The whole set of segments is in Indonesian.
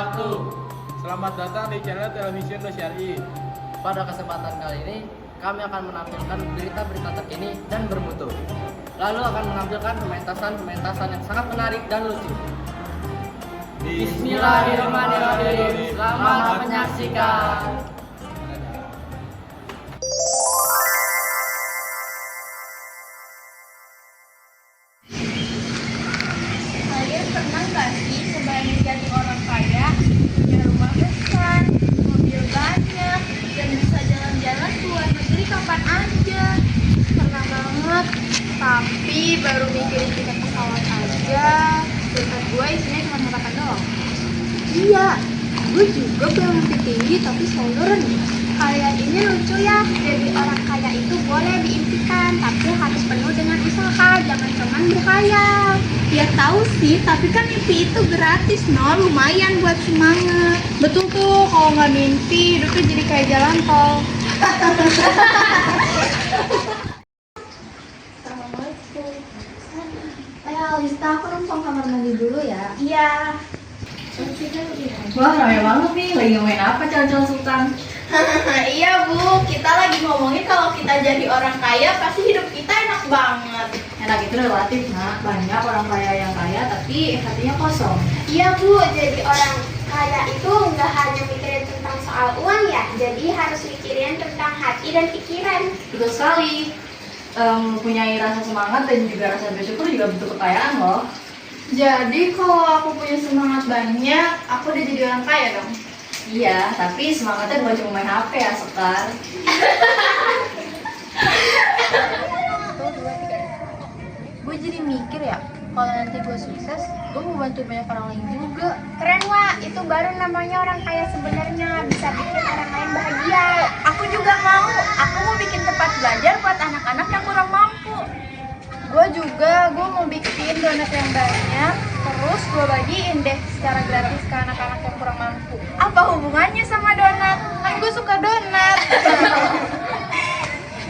wabarakatuh. Selamat datang di channel Televisi Syari. Pada kesempatan kali ini, kami akan menampilkan berita-berita terkini dan bermutu. Lalu akan menampilkan pementasan yang sangat menarik dan lucu. Bismillahirrahmanirrahim. Selamat menyaksikan. Kalian pernah nggak sih kebayang jadi orang kaya, punya rumah besar, mobil banyak, dan bisa jalan-jalan ke luar negeri kapan aja? Pernah banget, tapi baru mikirin tiket pesawat aja, dompet gue isinya cuma harapan doang. Iya, gue juga belum tinggi tapi selalu rendah. Kalian ini lucu ya, jadi orang kaya itu boleh diimpikan, tapi harus penuh dengan usaha, jangan cuma berkhayal. Ya tahu sih, tapi kan mimpi itu gratis, no, lumayan buat semangat. Betul tuh, kalau nggak mimpi, hidupnya jadi kayak jalan tol. Assalamualaikum. Alista, aku numpang kamar mandi dulu ya. Iya. Wah, rame banget nih. Lagi ngomongin apa calon-calon sultan? Iya Bu, kita lagi ngomongin kalau kita jadi orang kaya pasti hidup kita enak banget. Enak itu relatif, nak. Banyak orang kaya yang kaya, tapi hatinya kosong. Iya Bu, jadi orang kaya itu nggak hanya mikirin tentang soal uang ya, jadi harus mikirin tentang hati dan pikiran. Betul sekali. Mempunyai rasa semangat dan juga rasa bersyukur juga bentuk kekayaan loh. Jadi kalau aku punya semangat banyak, aku udah jadi orang kaya dong. Iya, tapi semangatnya bukan cuma main HP ya, Sekar. Gue jadi mikir ya, kalau nanti gue sukses, gue mau bantu banyak orang lain juga. Keren Wak, itu baru namanya orang kaya sebenarnya, bisa bikin orang lain bahagia. Aku juga mau, aku mau bikin tempat belajar buat anak-anak yang kurang mampu. Gue mau bikin donat yang banyak, terus gue bagiin deh secara gratis ke anak-anak yang kurang mampu. Apa hubungannya sama donat? Kan gue suka donat.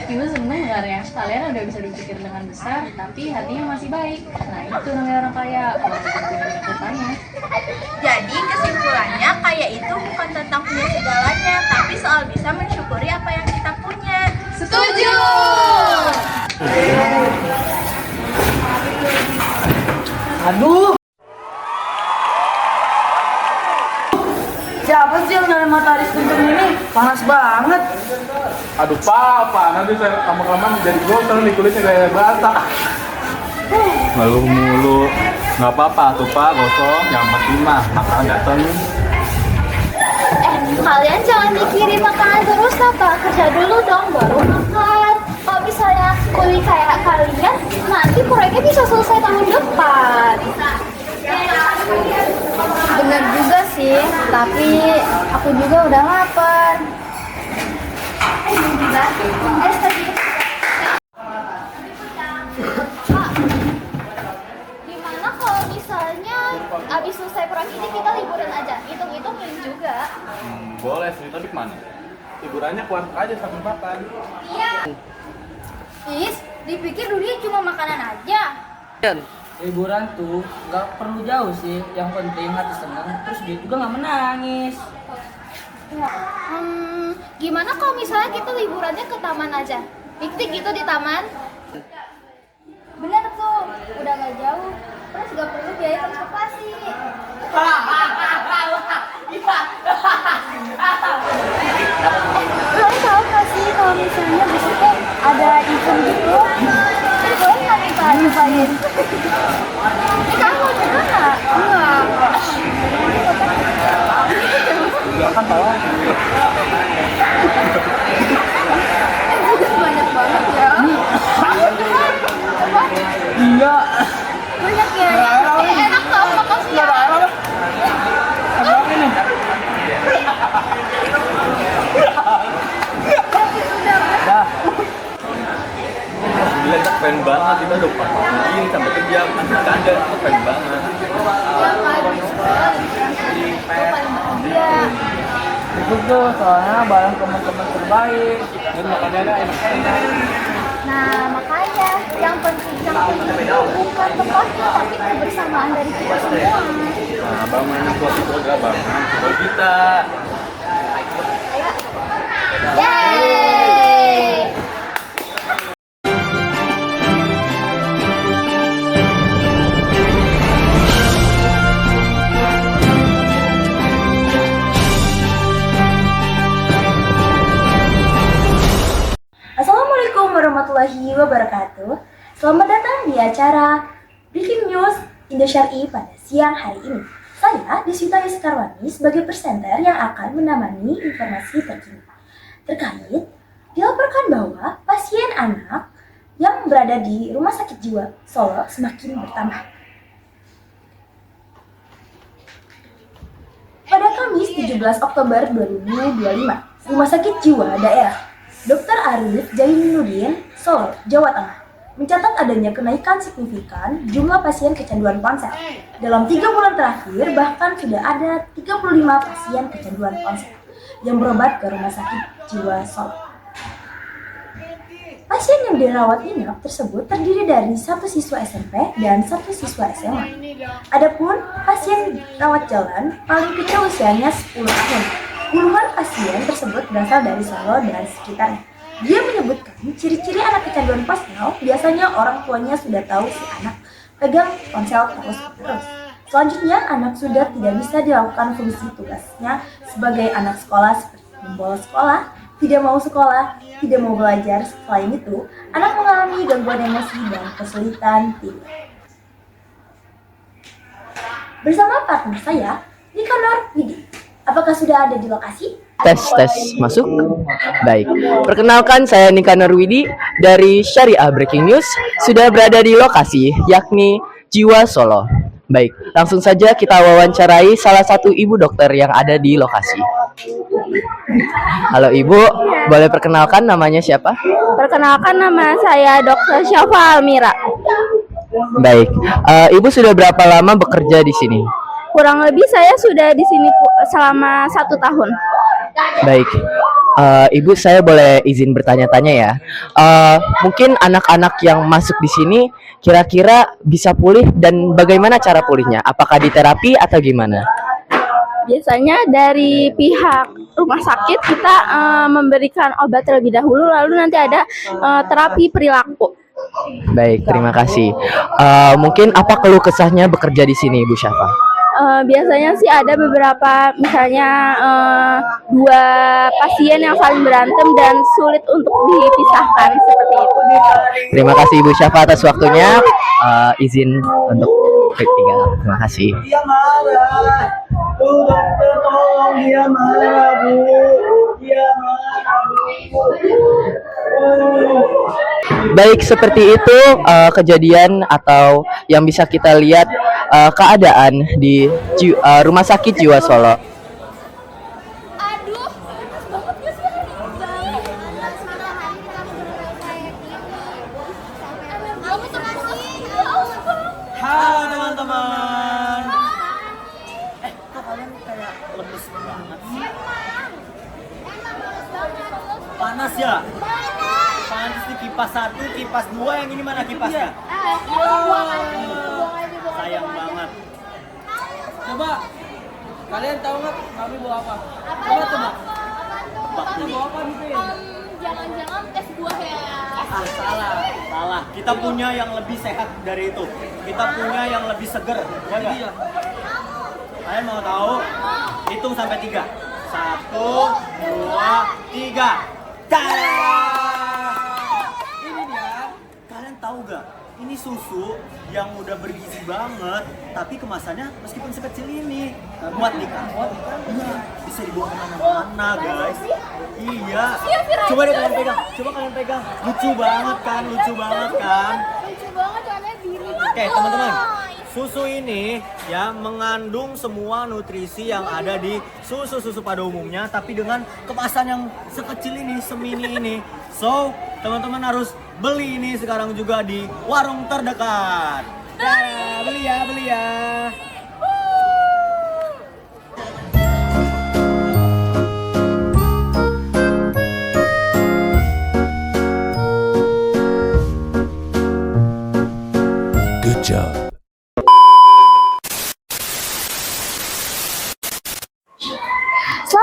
Ibu seneng nggak ya? Kalian udah bisa berpikir dengan besar, tapi hatinya masih baik. Nah, itu namanya orang kaya. Kalau punya banyak. Jadi kesimpulannya kaya itu bukan tentang punya segalanya, tapi soal bisa mensyukuri apa yang kita punya. Setuju! Aduh! Siapa sih yang dari matahari kenceng ini? Panas banget. Aduh Pak, nanti saya lama-lama jadi gosong nih, kulitnya kayak bata. Malu mulu. Nggak apa-apa tuh Pak, gosong. Yang penting mah makanan datang. Kalian jangan mikirin makanan terus apa, kerja dulu dong baru makan. Kalau misalnya kuliah kayak kalian, nanti proyeknya bisa selesai tahun depan. Bener juga sih, tapi aku juga udah lapar. Gimana kalau misalnya abis selesai proyek ini kita liburan aja? Hitung-hitung beli juga. Boleh sih, tapi kemana? Hiburannya keluar aja sambil makan. Iya. Is, dipikir dunia cuma makanan aja. Liburan tuh nggak perlu jauh sih. Yang penting hati seneng, terus dia juga nggak menangis. Gimana kalau misalnya kita liburannya ke taman aja? Piknik gitu di taman? Bener tuh, udah gak jauh. Terus gak perlu biaya transportasi. Kalian tahu gak sih kalau misalnya besoknya ada event gitu? Kalian gak minta nyobain? Ini kamu mau coba gak? Enggak. Enggak kan Pak? Banyak banget ya. Iya. Banyak ya. Enak tau, makasih ya. Dah. Gila, kita keren banget. Kita udah pagi sampai kerja. Bercanda, itu keren banget. Ya kan, gue paling bahagia. Itu tuh soalnya bareng teman-teman terbaik. Dan makanannya enak-enak. Nah, makanya yang penting itu bukan tempatnya, tapi kebersamaan dari kita semua. Nah, Bang Mainan Klub itu adalah Bang Mainan kita. Assalamualaikum warahmatullahi wabarakatuh. Selamat datang di acara Breaking News Indosyari pada siang hari ini. Saya Deswita Yuskarwani sebagai presenter yang akan menemani informasi terkini. Terkait, dilaporkan bahwa pasien anak yang berada di Rumah Sakit Jiwa Solo semakin bertambah. Pada Kamis 17 Oktober 2025, Rumah Sakit Jiwa Daerah Dr. Arif Jainuddin, Solo, Jawa Tengah, mencatat adanya kenaikan signifikan jumlah pasien kecanduan ponsel. Dalam 3 bulan terakhir, bahkan sudah ada 35 pasien kecanduan ponsel yang berobat ke Rumah Sakit Jiwa Solo. Pasien yang dirawat inap tersebut terdiri dari 1 siswa SMP dan 1 siswa SMA. Adapun pasien rawat jalan paling kecil usianya 10 tahun. Puluhan pasien tersebut berasal dari Solo dan sekitarnya. Dia menyebutkan ciri-ciri anak kecanduan ponsel biasanya orang tuanya sudah tahu si anak pegang ponsel terus-menerus. Selanjutnya, anak sudah tidak bisa dilakukan fungsi tugasnya sebagai anak sekolah seperti membolos sekolah, tidak mau sekolah, tidak mau belajar. Selain itu, anak mengalami gangguan emosi dan kesulitan tidur. Bersama partner saya, Nikanor Widi. Apakah sudah ada di lokasi? Tes masuk. Baik. Perkenalkan, saya Nikanor Widi dari Syariah Breaking News, sudah berada di lokasi yakni Jiwa Solo. Baik, langsung saja kita wawancarai salah satu ibu dokter yang ada di lokasi. Halo Ibu, boleh perkenalkan namanya siapa? Perkenalkan, nama saya Dr. Syafa Almira. Baik, Ibu sudah berapa lama bekerja di sini? Kurang lebih saya sudah di sini selama 1 tahun. Baik, Ibu, saya boleh izin bertanya-tanya ya. Mungkin anak-anak yang masuk di sini kira-kira bisa pulih dan bagaimana cara pulihnya? Apakah di terapi atau gimana? Biasanya dari pihak rumah sakit kita memberikan obat terlebih dahulu, lalu nanti ada terapi perilaku. Baik, terima kasih. Mungkin apa keluh kesahnya bekerja di sini, Ibu Syafa? Biasanya sih ada beberapa, misalnya 2 pasien yang saling berantem dan sulit untuk dipisahkan seperti itu. Terima kasih Ibu Syafa atas waktunya. Izin untuk break 3. Terima kasih. Dia marah, Bu dokter tolong, dia marah Bu, dia marah Bu. Baik, seperti itu kejadian atau yang bisa kita lihat keadaan di Rumah Sakit Jiwa Solo. Aduh, panas banget gak sih hari ini? Panas matahari kamu terkasih. Ya ampun. Halo teman-teman. Kok kalian kayak lemes banget sih? Panas ya? Panas di kipas 1, kipas 2, yang ini mana kipasnya? Sayang banget. Coba kalian tahu nggak kami bawa apa? Coba tebak. Kami bawa apa nih? Jangan-jangan tes buah ya. Salah. Kita punya yang lebih sehat dari itu. Kita punya yang lebih seger. Ya nggak? Iya. Kalian mau tahu? Hitung sampai 3. 1, 2, 3. Tada! Ini dia. Kalian tahu gak? Ini susu yang udah bergizi banget, tapi kemasannya meskipun sekecil ini muat di kantong. Iya, bisa dibawa kemana-mana guys. Iya. Coba deh kalian pegang. Lucu banget kan? Lucu banget warnanya biru. Oke teman-teman, susu ini ya mengandung semua nutrisi yang ada di susu-susu pada umumnya, tapi dengan kemasan yang sekecil ini, semini ini. So, teman-teman harus beli ini sekarang juga di warung terdekat. Beli ya. Good job.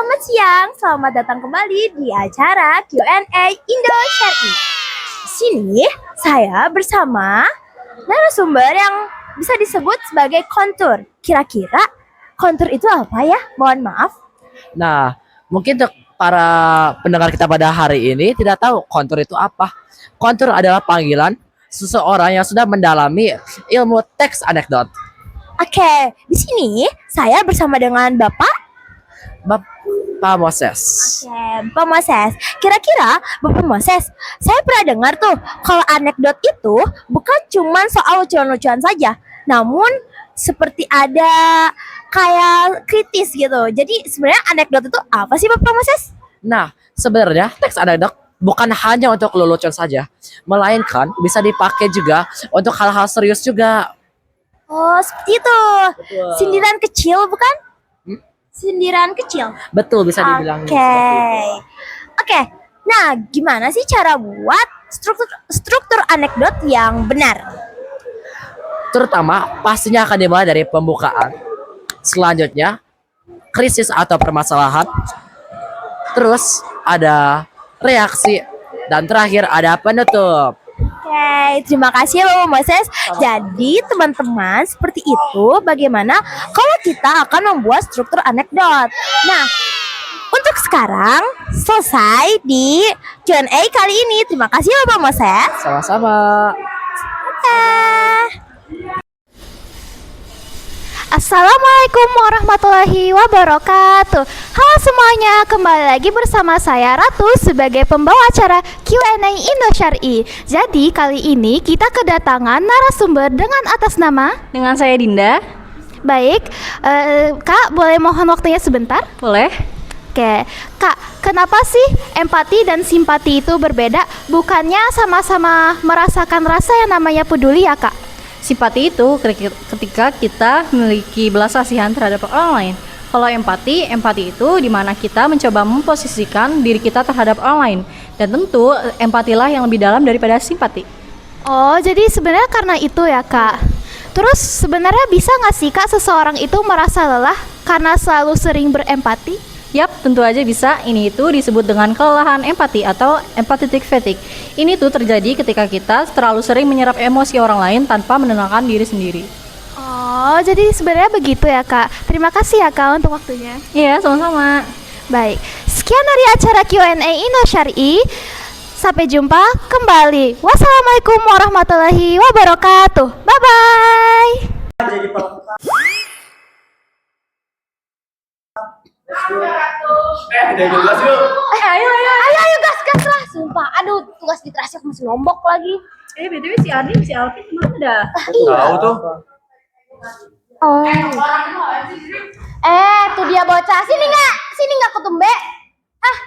Selamat siang, selamat datang kembali di acara Q&A Indo Syar'i. Di sini saya bersama narasumber yang bisa disebut sebagai kontur. Kira-kira kontur itu apa ya? Mohon maaf. Nah, mungkin untuk para pendengar kita pada hari ini tidak tahu kontur itu apa. Kontur adalah panggilan seseorang yang sudah mendalami ilmu teks anekdot. Oke, di sini saya bersama dengan Bapak Moses. Oke, Bapak Moses. Kira-kira Bapak Moses, saya pernah dengar tuh kalau anekdot itu bukan cuma soal lucuan-lucuan saja, namun seperti ada kayak kritis gitu. Jadi sebenarnya anekdot itu apa sih Bapak Moses? Nah, sebenarnya teks anekdot bukan hanya untuk lelucon saja, melainkan bisa dipakai juga untuk hal-hal serius juga. Oh, seperti itu. Sindiran kecil bukan? Sindiran kecil. Betul, bisa dibilang Oke. seperti itu. Oke. Nah, gimana sih cara buat struktur anekdot yang benar? Terutama pastinya akan dimulai dari pembukaan. Selanjutnya, krisis atau permasalahan. Terus ada reaksi dan terakhir ada penutup. Oke, terima kasih loh Moses. Jadi teman-teman seperti itu bagaimana kalau kita akan membuat struktur anekdot. Nah, untuk sekarang selesai di Q&A kali ini. Terima kasih Bapak Moses. Sama-sama. Assalamualaikum warahmatullahi wabarakatuh. Halo semuanya, kembali lagi bersama saya Ratu sebagai pembawa acara Q&A Indo Syar'i. Jadi kali ini kita kedatangan narasumber dengan atas nama. Dengan saya Dinda. Baik, Kak boleh mohon waktunya sebentar? Boleh? Oke, Kak, kenapa sih empati dan simpati itu berbeda? Bukannya sama-sama merasakan rasa yang namanya peduli ya Kak? Simpati itu ketika kita memiliki belas kasihan terhadap orang lain. Kalau empati itu dimana kita mencoba memposisikan diri kita terhadap orang lain. Dan tentu empatilah yang lebih dalam daripada simpati. Oh, jadi sebenarnya karena itu ya Kak. Terus sebenarnya bisa nggak sih Kak seseorang itu merasa lelah karena selalu sering berempati? Yap, tentu aja bisa. Ini itu disebut dengan kelelahan empati atau empathetic fatigue. Ini tuh terjadi ketika kita terlalu sering menyerap emosi orang lain tanpa menenangkan diri sendiri. Oh, jadi sebenarnya begitu ya Kak. Terima kasih ya Kak untuk waktunya. Iya, sama-sama. Baik, sekian dari acara Q&A Indo Syar'i. Sampai jumpa kembali. Wassalamualaikum warahmatullahi wabarakatuh. Bye-bye. Ayo gas lah. Sumpah, aduh tugas di Trasek masih nombok lagi. BTW si Ardi, si Alvin kemana dah? Tahu tuh. Oh. Tuh dia bocah. Sini nggak ketumbe. Ah,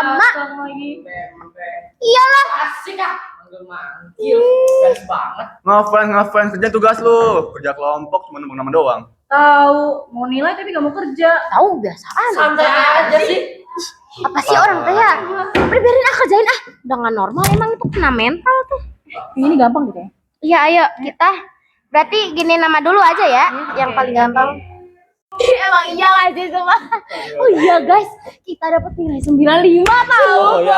lama. Iyalah. Ngefans kerja tugas lu. Kerja kelompok cuma nama doang. Tahu, mau nilai tapi gak mau kerja. Tahu biasaan. Santai aja sih. Apa sih orang teh ya? Biarin kerjain udah nggak normal emang itu kena mental tuh. Ini gampang gitu ya? Iya ayo kita berarti gini nama dulu aja ya yang paling gampang. Emang iya gak sih semua? Oh iya guys, kita dapat nilai 95 tahu. Oh iya.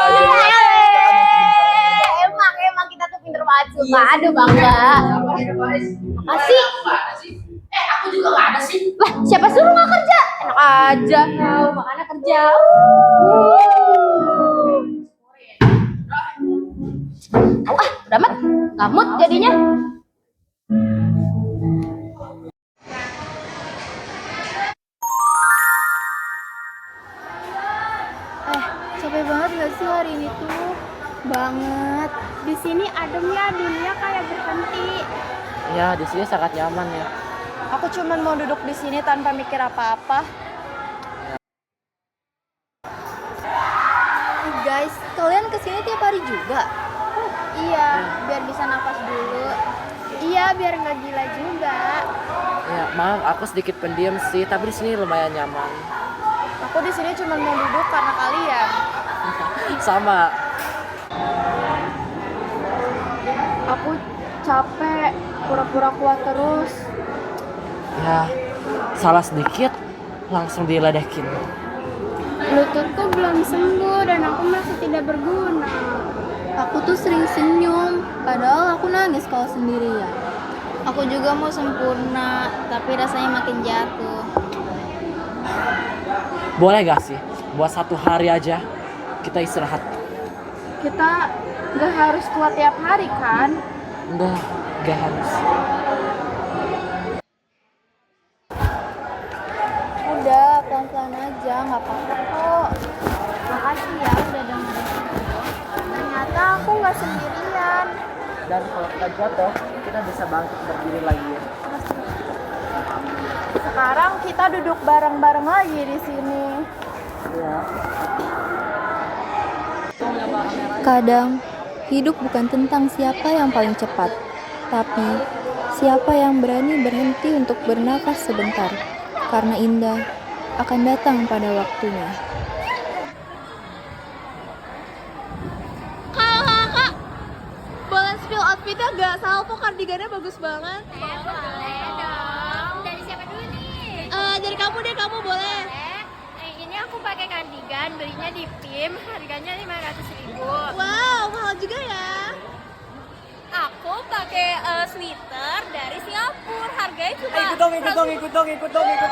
Emang kita tuh pinter banget sumpah. Aduh bangga. Makasih. Aku juga gak ada sih. Lah siapa suruh gak kerja? Enak aja. Tahu makanya kerja. Udah amat. Gamut jadinya. Capek banget gak sih hari ini tuh? Banget. Di sini adem ya, dunia kayak berhenti. Ya, di sini sangat nyaman ya. Aku cuman mau duduk di sini tanpa mikir apa-apa. Guys, kalian kesini tiap hari juga? Iya, biar bisa nafas dulu. Iya, biar nggak gila juga. Ya, maaf aku sedikit pendiam sih, tapi di sini lumayan nyaman. Aku di sini cuma mau duduk karena kalian. Sama. Aku capek, pura-pura kuat terus. Ya, salah sedikit langsung diledekin. Lututku belum sembuh dan aku masih tidak berguna. Aku tuh sering senyum, padahal aku nangis kalau sendirian. Aku juga mau sempurna, tapi rasanya makin jatuh. Boleh gak sih buat 1 hari aja kita istirahat? Kita nggak harus kuat tiap hari kan? Enggak, gak harus. Udah, pelan-pelan aja, nggak apa-apa kok. Makasih ya udah dengerin aku. Ternyata aku nggak sendirian. Dan kalau kita jatuh, kita bisa bangkit berdiri lagi. Sekarang kita duduk bareng-bareng lagi di sini. Kadang, hidup bukan tentang siapa yang paling cepat, tapi siapa yang berani berhenti untuk bernafas sebentar, karena indah akan datang pada waktunya. Kakak, boleh spill outfitnya gak? Salvo kardigannya bagus banget. Boleh dong. Dari siapa dulu nih? Dari kamu deh, kamu boleh. Ini aku pakai kardigan, belinya di PIM, harganya 500.000. Wow, mahal juga ya. Aku pakai sweater dari Singapura, harganya cuma Ikut dong.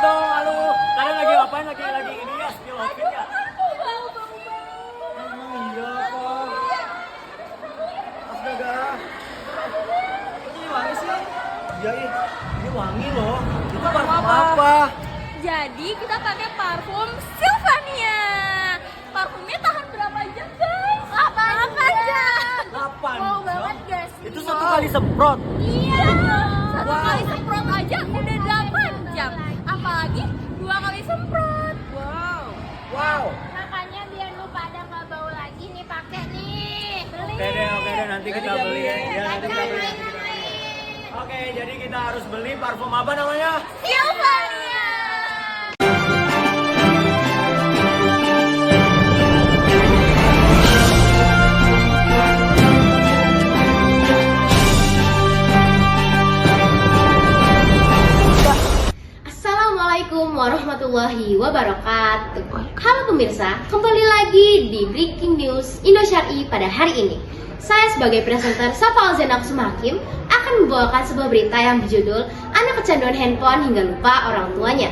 Halo, kalian lagi ngapain? Lagi ini ya, skill outfit ya? Emang iya kok. Astaga. Ini wangi sih? Iya, ini wangi loh. Itu parfum apa? Jadi kita pakai parfum Sylvania. Parfumnya tahan berapa jam guys? 8 jam. 8 Wow jam? banget guys. Itu 1 kali semprot. Iya. 1 kali semprot aja udah 8 jam. Apalagi 2 kali semprot. Wow. Makanya biar lu pada nggak bau lagi nih pakai nih. Beli. Oke deh, nanti kita beli ya. Iya, nanti kita beli. Oke, jadi kita harus beli parfum apa namanya? Sylvania. Assalamualaikum warahmatullahi wabarakatuh. Halo pemirsa, kembali lagi di Breaking News Indosyari pada hari ini. Saya sebagai presenter Safa Alzena Kusuma Hakim akan membawakan sebuah berita yang berjudul Anak Kecanduan Handphone Hingga Lupa Orang Tuanya.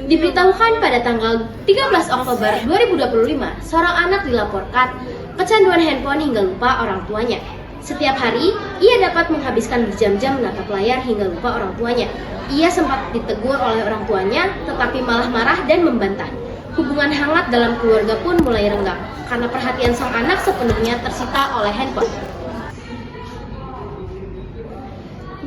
Diberitahukan pada tanggal 13 Oktober 2025, seorang anak dilaporkan kecanduan handphone hingga lupa orang tuanya. Setiap hari, ia dapat menghabiskan berjam-jam menatap layar hingga lupa orang tuanya. Ia sempat ditegur oleh orang tuanya, tetapi malah marah dan membantah. Hubungan hangat dalam keluarga pun mulai renggang, karena perhatian sang anak sepenuhnya tersita oleh handphone.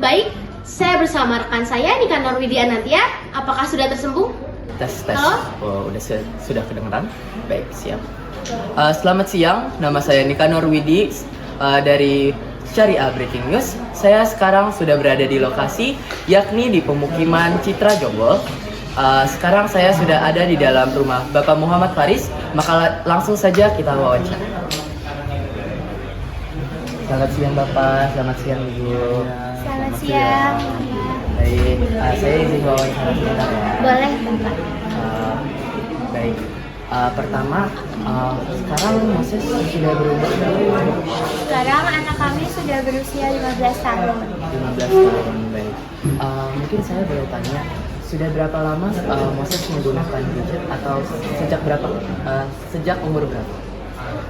Baik, saya bersama rekan saya Nika Norwidi Anantia. Apakah sudah tersambung? Tes. Halo? Oh, sudah kedengeran? Baik, siap. Selamat siang, nama saya Nika Norwidi dari Syariah Breaking News. Saya sekarang sudah berada di lokasi, yakni di pemukiman Citra Jonggol. Sekarang saya sudah ada di dalam rumah Bapak Muhammad Faris, maka langsung saja kita wawancara. Selamat siang Bapak, selamat siang Ibu. Selamat siang. Baik, saya izin wawancara sebentar ya. Boleh, Bapak. Baik, pertama, sekarang Moses sudah berumur berapa? Sekarang anak kami sudah berusia 15 tahun. 15 tahun, baik. Mungkin saya boleh tanya, sudah berapa lama Moses menggunakan gadget atau sejak umur berapa?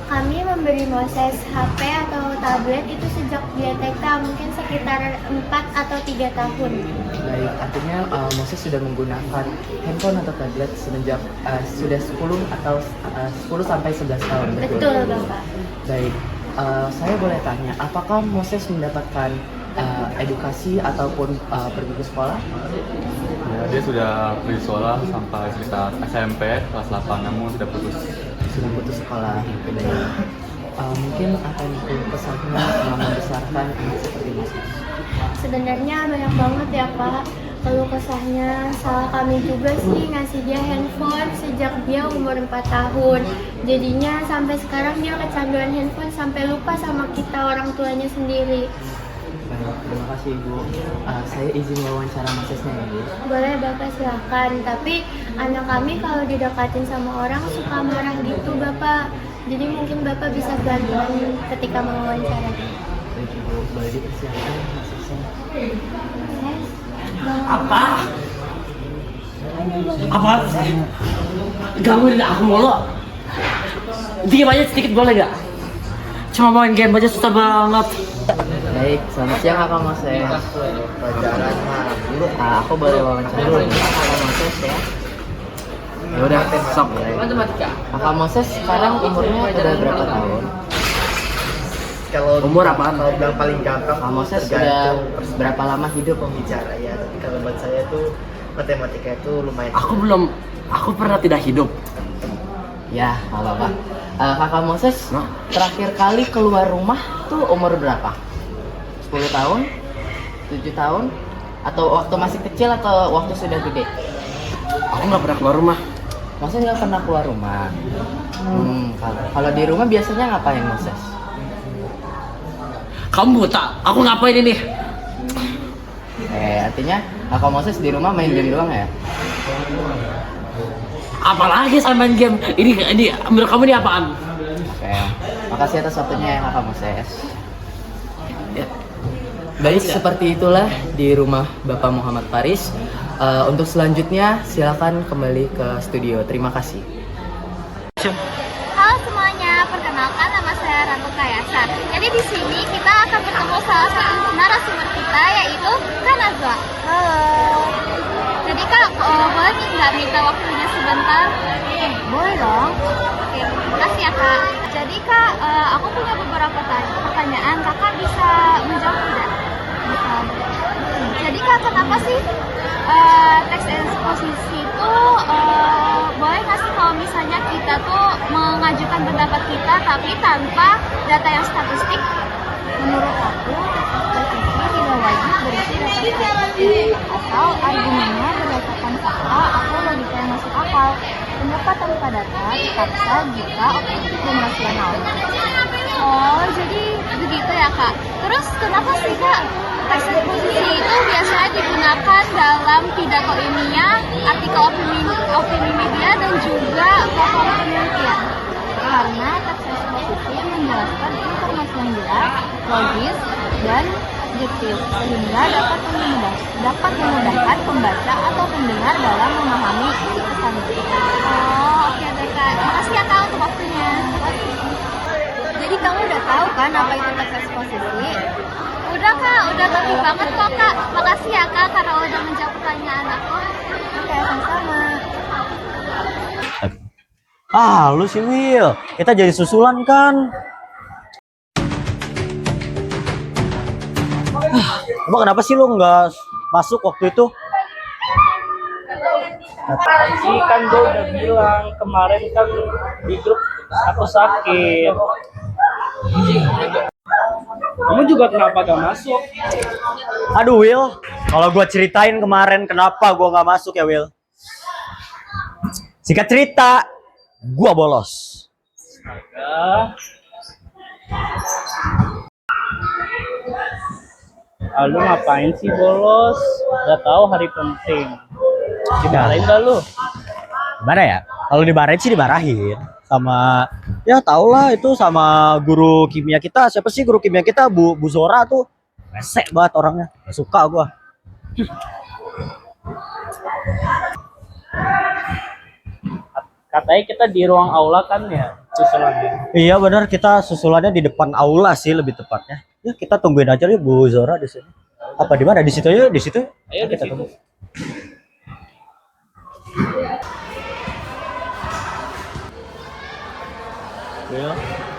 Kami memberi Moses HP atau tablet itu sejak dia TK, mungkin sekitar 4 atau 3 tahun. Baik, artinya Moses sudah menggunakan handphone atau tablet semenjak sudah 10 sampai 11 tahun. Betul, Bapak. Baik, saya boleh tanya, apakah Moses mendapatkan edukasi ataupun pergi ke sekolah? Ya, dia sudah pergi sekolah sampai sekitar SMP kelas 8, namun sudah putus sekolah. Mungkin apa yang pesannya selama membesarkan anak seperti Moses? Sebenarnya banyak banget ya, Pak. Kalau kesahnya salah kami juga sih ngasih dia handphone sejak dia umur 4 tahun. Jadinya sampai sekarang dia kecanduan handphone sampai lupa sama kita orang tuanya sendiri. Baik, Terima kasih Ibu. Saya izin wawancara Mosesnya ya Bu. Boleh Bapak silakan, tapi anak kami kalau didekatin sama orang suka marah gitu Bapak. Jadi mungkin Bapak bisa pelan-pelan ketika mewawancara. Baik Ibu, boleh dipersilakan Mosesnya. Apa? Apa? Gangguin aku mulu. Diam aja sedikit boleh nggak? Cuma main game aja susah banget. Baik, selamat siang Kakak Moses. Wawancara dulu. Aku boleh wawancara dulu Kakak Moses ya. Ya udah, sok. Kakak Moses sekarang umurnya udah berapa tahun? Kalau Umur apaan? Kalau bilang paling gampang Kakak Moses sudah berapa lama hidup? bicara ya, tapi kalau buat saya tuh matematika itu lumayan. Aku pernah tidak hidup. Ya, kalau Pak. Kakak Moses terakhir kali keluar rumah tuh umur berapa? 10 tahun? 7 tahun? Atau waktu masih kecil atau waktu sudah gede? Aku nggak pernah keluar rumah. Moses nggak pernah keluar rumah. Kalau di rumah biasanya ngapain Moses? Kamu buta? Aku ngapain ini? Artinya Kakak Moses di rumah main game doang ya? Apalagi saya main game. Ini menurut kamu ini apaan? Oke, makasih atas waktunya ya Kakak Moses. Baik, seperti itulah di rumah Bapak Muhammad Faris. Untuk selanjutnya silakan kembali ke studio. Terima kasih. Halo semuanya, perkenalkan nama saya Ratu Kayasa. Jadi di sini kita akan bertemu salah satu narasumber kita yaitu Kak Nazwa. Halo. Jadi Kak, boleh nggak minta waktunya sebentar? Boleh dong. Oke, makasih ya Kak. Jadi Kak, aku punya beberapa pertanyaan. Kakak bisa menjawab tidak? Bisa. Jadi Kak, kenapa sih teks eksposisi itu boleh nggak sih kalau misalnya kita tuh mengajukan pendapat kita tapi tanpa data yang statistik? Menurut aku, eksposisi tidak wajib berisi data statistik atau argumennya berdasarkan fakta atau logika yang masuk akal. Pendapat tanpa data dipaksa jika objektif dan rasional. Oh, jadi begitu ya Kak. Terus kenapa sih Kak teks eksposisi itu biasanya digunakan dalam pidato ilmiah, artikel opini media dan juga platform penelitian? Karena teks eksposisi menjelaskan informasi yang jelas, logis, dan objektif sehingga dapat memudahkan pembaca atau pendengar dalam memahami isi pesan. Oh, oke deh Kak. Makasih ya Kak untuk waktunya. Jadi kamu udah tahu kan apa itu teks eksposisi? Udah Kak, udah ngerti banget kok Kak. Makasih ya Kak karena udah menjawab pertanyaan aku. Oke, sama-sama. Lu sih Will, kita jadi susulan kan? Emang kenapa sih lu nggak masuk waktu itu? Sih kan gue udah bilang kemarin kan di grup aku sakit. Kamu juga kenapa gak masuk? Aduh Will, kalau gua ceritain kemarin kenapa gua nggak masuk ya Will. Singkat cerita, gua bolos. Lu ngapain sih bolos? Gak tahu hari penting. Dimarahin gak lu? Gimana ya? Kalau dimarahin sih dimarahin sama ya tau lah itu sama guru kimia kita. Siapa sih guru kimia kita? Bu Zora tuh resek banget orangnya. Gak suka gua. Katanya kita di ruang aula kan ya susulannya. Iya benar, kita susulannya di depan aula sih lebih tepatnya. Ya kita tungguin aja nih Bu Zora di sini. Apa di mana? Di situ ya, di situ. Ayo kita di situ. tunggu. Will,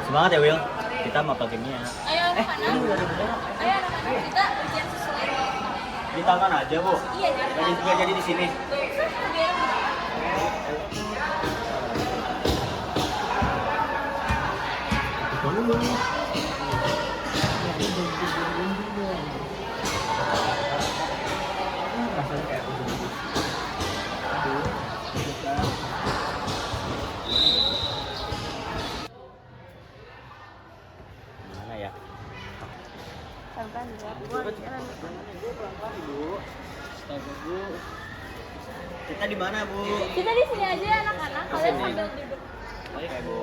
semangat ya Will. Kita mau kimia. Ayo anak-anak. Ayo anak-anak kita ujian susulan. Di tangan aja Bu. Iya, Gak jadi di sini. Mana ya? Kita di mana, Bu? Kita di sini aja anak-anak, kalian sambil duduk. Oke, Bu.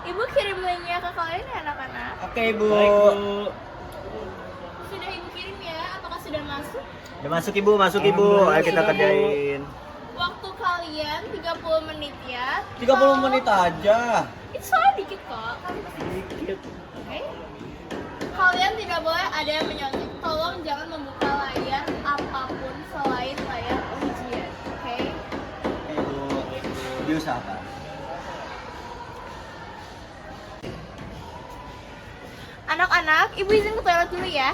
Ibu kirim linknya ke kalian ya anak-anak. Oke, Bu. Sudah ibu kirim ya, apakah sudah masuk? Udah masuk, Ibu, masuk, Ibu. Ayo kita kerjain. Waktu kalian 30 menit ya. 30 menit aja. Itu soalnya dikit kok. Dikit. Oke. Kalian tidak boleh ada yang menyontek. Tolong jangan membuka layar apapun selain layar ujian. Oke? Oke, Bu. Diusahakan. Anak-anak, ibu izin ke toilet dulu ya.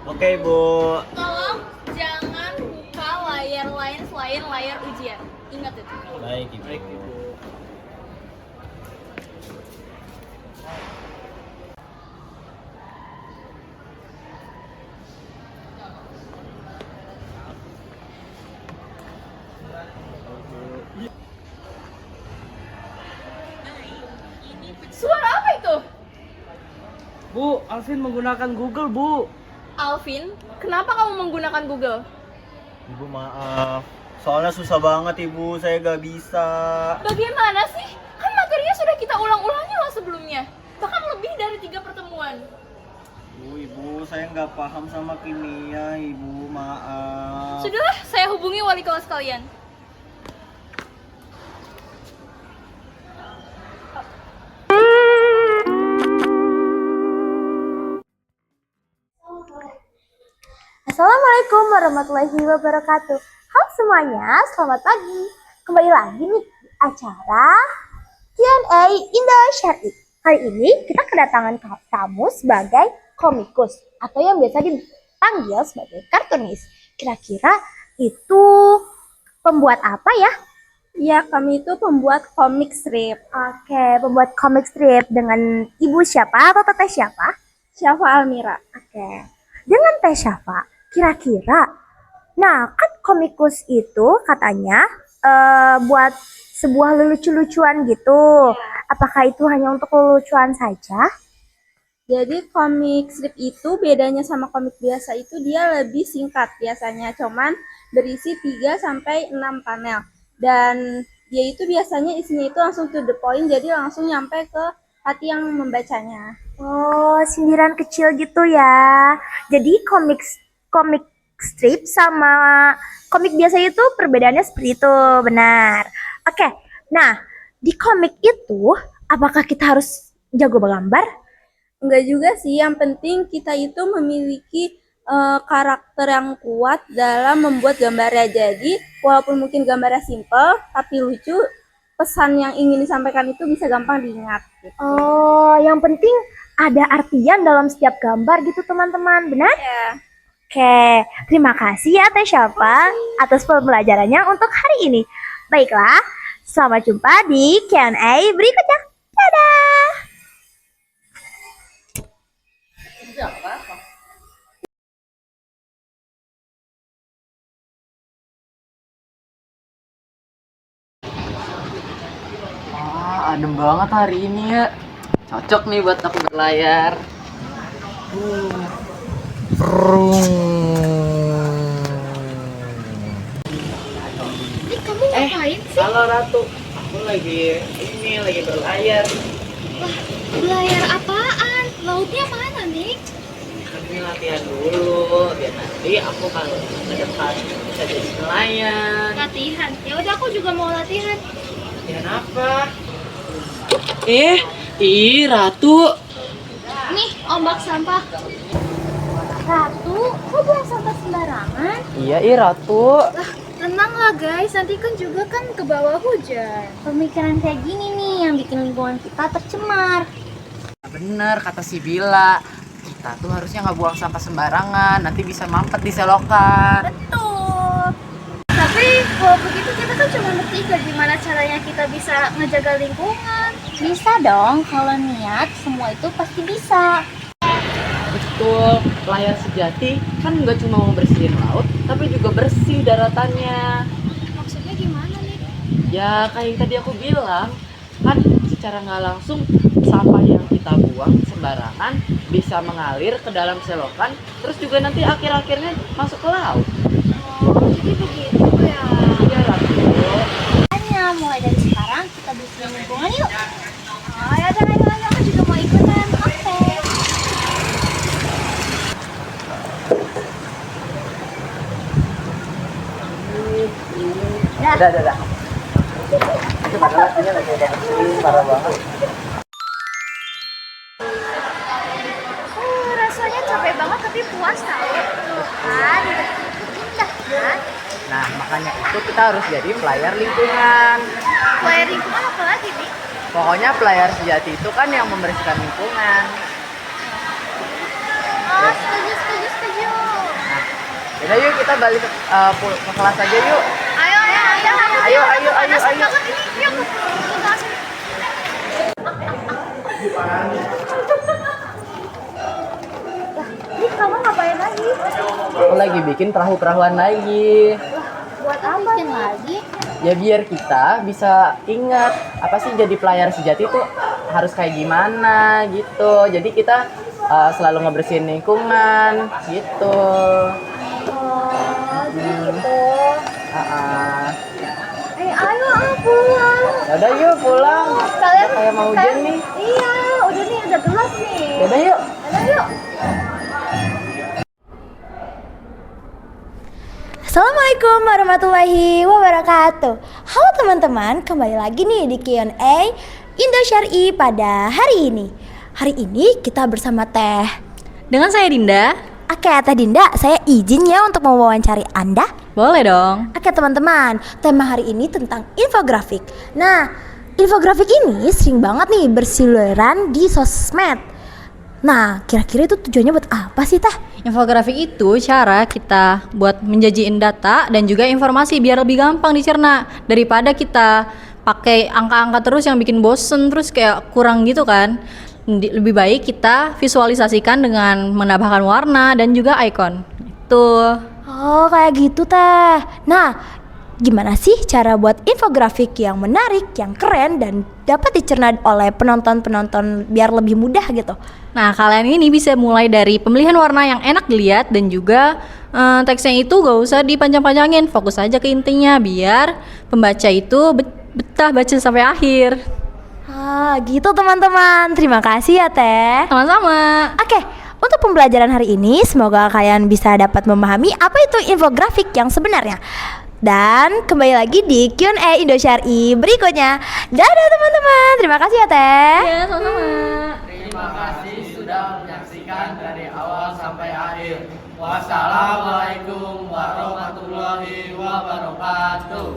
Oke, Bu. Tolong jangan buka layar lain selain layar ujian. Ingat itu. Baik, Ibu. Suara apa itu? Bu, Alvin menggunakan Google, Bu. Alvin, kenapa kamu menggunakan Google? Ibu, maaf. Soalnya susah banget, Ibu. Saya gak bisa. Bagaimana sih? Kan materinya sudah kita ulang-ulangi loh sebelumnya. Bahkan lebih dari 3 pertemuan. Ibu, saya nggak paham sama kimia, Ibu. Maaf. Sudahlah, saya hubungi wali kelas kalian. Assalamualaikum warahmatullahi wabarakatuh. Halo semuanya, selamat pagi. Kembali lagi nih di acara Q&A Indo Syar'i. Kali ini kita kedatangan tamu sebagai komikus atau yang biasa dipanggil sebagai kartunis. Kira-kira itu pembuat apa ya? Ya, kami itu pembuat komik strip. Oke, pembuat komik strip dengan ibu siapa atau teteh siapa? Syafa Almira. Oke. Dengan teh Syafa, kira-kira, nah kan komikus itu katanya buat sebuah lucu-lucuan gitu. Apakah itu hanya untuk lelucuan saja? Jadi komik strip itu bedanya sama komik biasa itu dia lebih singkat biasanya, cuman berisi 3-6 panel. Dan dia itu biasanya isinya itu langsung to the point, jadi langsung nyampe ke hati yang membacanya. Oh, sindiran kecil gitu ya. Jadi komik strip sama komik biasa itu perbedaannya seperti itu, benar. Oke, nah di komik itu apakah kita harus jago gambar? Enggak juga sih, yang penting kita itu memiliki karakter yang kuat dalam membuat gambarnya. Jadi walaupun mungkin gambarnya simple tapi lucu, pesan yang ingin disampaikan itu bisa gampang diingat gitu. Oh, yang penting ada artian dalam setiap gambar gitu teman-teman, benar? Ya. Oke, terima kasih ya Teh Syafa atas pembelajarannya untuk hari ini. Baiklah, selamat jumpa di Q&A berikutnya. Dadah! Adem banget hari ini ya. Cocok nih buat aku berlayar. Kamu ngapain sih? Halo Ratu, aku lagi berlayar. Wah, belayar apaan? Lautnya mana, Nik? Kami latihan dulu, biar nanti aku kalau ke depan bisa jadi nelayan. Latihan. Ya udah, aku juga mau latihan. Latihan apa? Ratu. Nih, ombak sampah. Ratu, kok buang sampah sembarangan? Iya, Ratu. Tenanglah guys, nanti kan juga kan ke bawah hujan. Pemikiran kayak gini nih yang bikin lingkungan kita tercemar. Bener kata si Bila. Kita tuh harusnya nggak buang sampah sembarangan, nanti bisa mampet di selokan. Betul. Tapi kalau begitu kita kan cuma bertiga, gimana caranya kita bisa ngejaga lingkungan? Bisa dong, kalau niat semua itu pasti bisa. Betul, layar sejati kan nggak cuma mau bersihin laut, tapi juga bersih daratannya. Maksudnya gimana nih? Ya kayak yang tadi aku bilang, kan secara nggak langsung sampah yang kita kita buang sembarangan bisa mengalir ke dalam selokan, terus juga nanti akhir-akhirnya masuk ke laut. Oh, jadi begitu ya. Iya Ratu. Makanya mulai dari sekarang kita bersihin lingkungan yuk. Oh ya udah, ayo, aku juga mau ikutan. Oke. Udah. Itu padahal artinya lagi ada mesin, parah banget. Rasanya capek banget tapi puas tau. Tuh kan, indah kan? Nah, makanya itu kita harus jadi pelayar lingkungan. Pelayar lingkungan apa lagi nih? Pokoknya pelayar sejati itu kan yang membersihkan lingkungan. Oh, setuju. Yaudah yuk kita balik ke kelas aja yuk. Ayo. Ayo. Yuk ke kelas. Ini kamu ngapain lagi? Aku lagi bikin perahu-perahuan lagi. Buat apa bikin lagi? Ya biar kita bisa ingat apa sih jadi pelayar sejati itu harus kayak gimana gitu. Jadi kita selalu ngebersihin lingkungan gitu. Oh, jadi gitu. Ayo pulang. Yaudah yuk pulang. Kalian Udah kayak mau hujan nih. Iya, udah nih, udah gelap nih. Yaudah yuk. Assalamualaikum warahmatullahi wabarakatuh. Halo teman-teman, kembali lagi nih di Q&A Indo Syar'i pada hari ini. Hari ini kita bersama Teh. Dengan saya Dinda. Oke Teh Dinda, saya izin ya untuk mewawancari Anda. Boleh dong. Oke teman-teman, tema hari ini tentang infografik. Nah, infografik ini sering banget nih berseliweran di sosmed. Nah, kira-kira itu tujuannya buat apa sih Teh? Infografik itu cara kita buat menjajiin data dan juga informasi biar lebih gampang dicerna daripada kita pakai angka-angka terus yang bikin bosen terus kayak kurang gitu kan. Lebih baik kita visualisasikan dengan menambahkan warna dan juga ikon. Itu. Oh, kayak gitu Teh. Nah, gimana sih cara buat infografik yang menarik, yang keren dan dapat dicerna oleh penonton-penonton biar lebih mudah gitu? Nah, kalian ini bisa mulai dari pemilihan warna yang enak dilihat dan juga teksnya itu gak usah dipanjang-panjangin, fokus aja ke intinya biar pembaca itu betah baca sampai akhir. Ah, gitu teman-teman. Terima kasih ya Teh. Sama-sama. Oke, untuk pembelajaran hari ini semoga kalian bisa dapat memahami apa itu infografik yang sebenarnya. Dan kembali lagi di Q&A Indo Syar'i berikutnya. Dadah teman-teman. Terima kasih ya Teh. Ya, sama-sama. Terima kasih sudah menyaksikan dari awal sampai akhir. Wassalamualaikum warahmatullahi wabarakatuh.